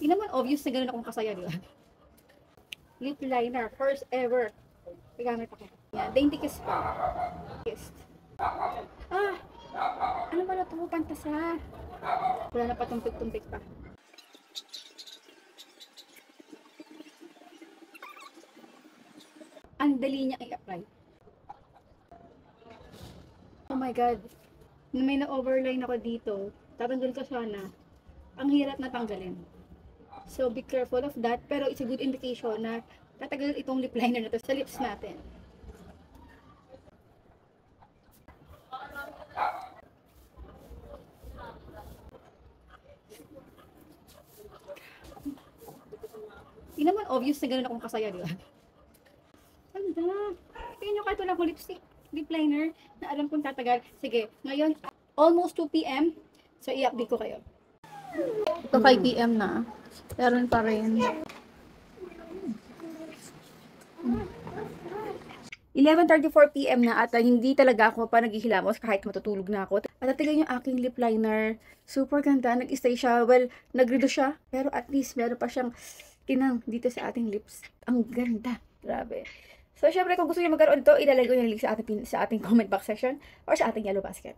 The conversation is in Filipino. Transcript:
Hindi naman obvious na ganun akong kasaya, di ba? Lip liner, first ever. Gagamit ako. Yan, dainty kiss pa. Kiss. Ah! Ano ba na ito? Pantasa. Wala na pa tumpik-tumpik pa. Ang dali niya i-apply. Oh my God. May na-overline ako dito. Tatanggal ko sana. Ang hirap na tanggalin. So, be careful of that. Pero it's a good indication na tatagal itong lip liner na to sa lips natin. Hindi naman obvious na ganun akong kasaya, di ba? Ganda. Tingnan nyo kahit wala akong lipstick, lip liner, na alam kong tatagal. Sige, ngayon, almost 2 p.m. So, i-update ko kayo. Ito 5 p.m. na. Meron pa rin. 11:34 p.m. na at hindi talaga ako pa naghihilamos kahit matutulog na ako. At tignan yung aking lip liner. Super ganda. Nag-stay siya. Well, nag-reduce siya. Pero at least meron pa siyang tinang dito sa ating lips. Ang ganda. Grabe. So, syempre, kung gusto niyo magkaroon ito, ilalagay ko yung link sa ating comment box section or sa ating yellow basket.